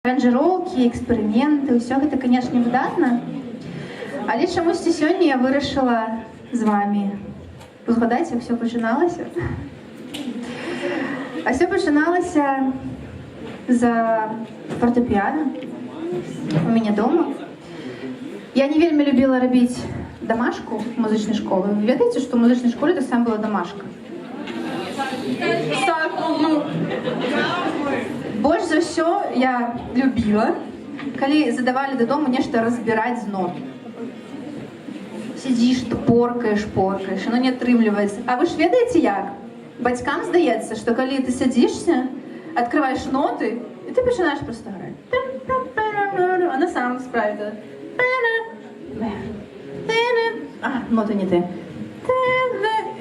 Аранжировки, эксперименты, ўсё гэта, канешне, выдатна. Але чамусьці сёння я вырашыла з вамі узгадаць, як усё пачыналася. А ўсё пачыналася за фортэпіяна у мяне дома. Я не вельмі любіла рабіць дамашку в музычнай школы. Вы ведаеце, што ў музычнай школе таксама была дамашка? Больш за ўсё я любіла, калі задавалі дадому нешта разбіраць з нот. Сидзіш, ты поркаеш, оно не атрымліваецца. А вы ж ведаеце як? Бацькам здаецца, што калі ты сядзішся, открываеш ноты, і ты пачынаеш проста граць. А на самом справе ноты не ты.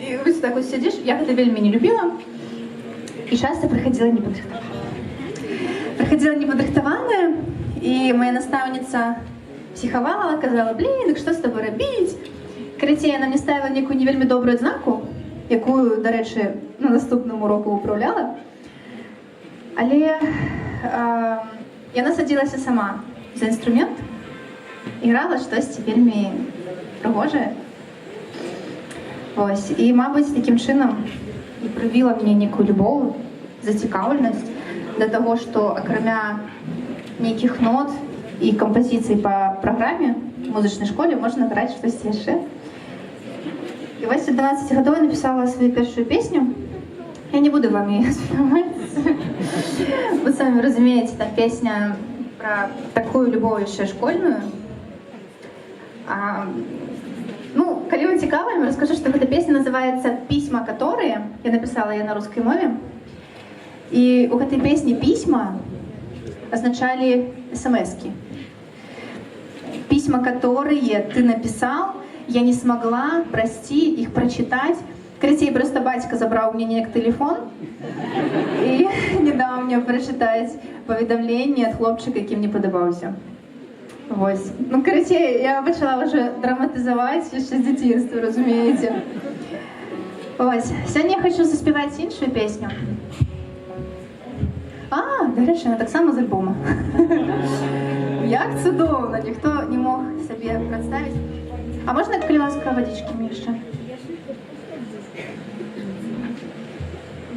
І вось так вось сядзіш, я гэта вельмі не любіла. І часта прыходзіла непадрыхтаваная, і моя настаўніца псіхавала, казала: «Блін, дык што з табой рабіць?» Карацей, яна мне ставіла некую не вельмі добрую адзнаку, якую, дарэчы, на наступным уроку выпраўляла. Але яна садзілася сама за інструмент і грала штосьці вельмі прыгожае. Вось, і, мабыць, такім чынам і прывіла мне некую любоў, зацікаўленасць да таго, што акрамя нейкіх нот і кампазіцый па праграме в музычнай школе можна граць штосьці яшчэ. І вось у 12 гадоў я напісала сваю першую песню. Я не буду вам яе спяваць. Вы самі разумееце, там песня пра такую любоў яшчэ школьную. Ну, калі вам цікава, я раскажу, што гэта песня называецца «Пісьма, которые». Я напісала яе на рускай мове. І у гэтай песні пісьма означали смс-ки. Письма, которые ты написал, я не смогла, прости, их прочитать. Карацей, просто батька забрал у меня неяк телефон и не дал мне прочитать поведомление от хлопчика, який мне подобався. Вось. Ну, карацей, я почала уже драматизовать еще с детства, разумеете. Вось. Сегодня я хочу заспевать іншую песню. До речі, вона так само з альбома. Як цудовно, ніхто не мог собі представити. А можна, коли ласка, водички мені ще?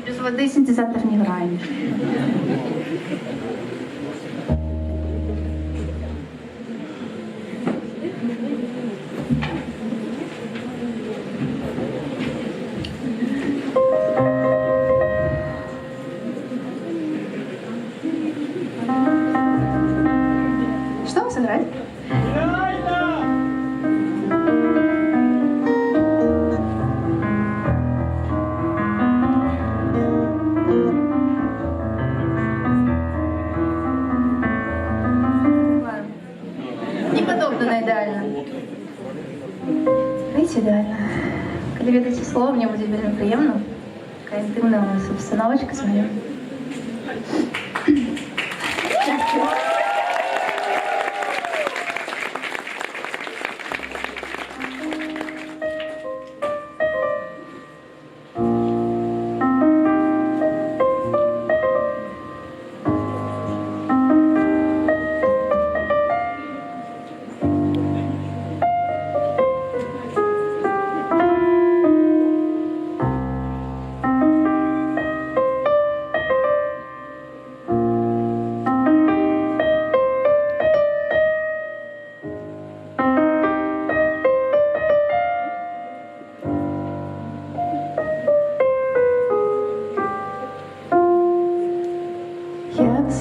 Без води синтезатор не грає. Сыграть? Неподобно на ідеально. Видите, ідеально. Коли ведаете слово, мне будет вельми приємно. Така інтимна у нас обстановочка з моєю.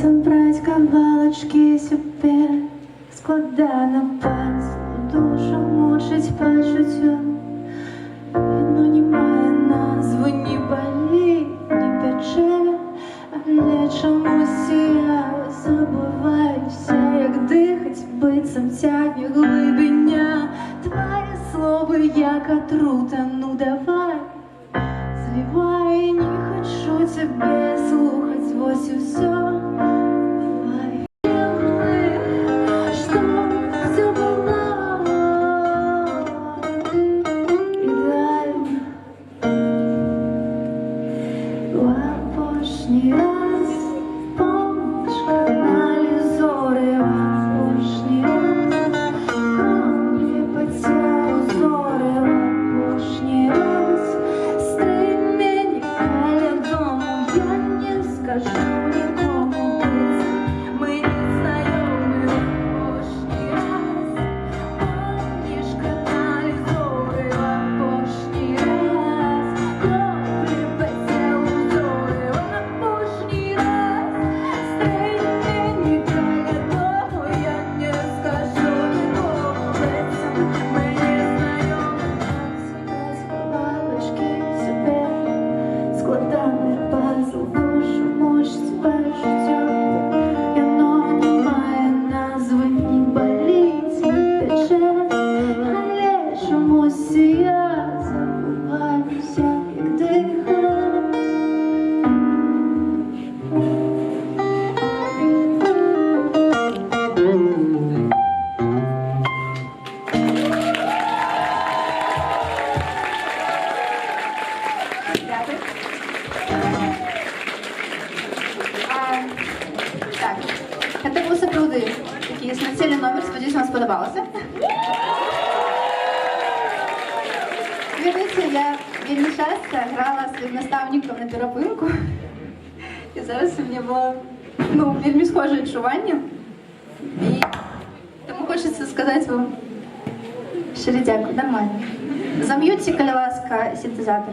Собрать кавалочки себе, складана пас, душу мучить почуттю. Видно, немає назви, ні болі, ні пече, але чомусь я забуваюся, як дихать, бицем тягне глибиня. Твої слова, як отрута, ну давай, зливай, не хочу тебе слухать, ось і все. Раз, помнишь, анализу Дякую. Так, це був сапраўды такий смертельний номер, сподіваюсь, вам сподобалося. Ведаеце, я вельмі часто грала з наставником на перапынку. І зараз у мене було вельмі схоже відчування. І тому хочеться сказати вам щиро дякую, нормально. Зам'ютьте, коли ласка, синтезатор.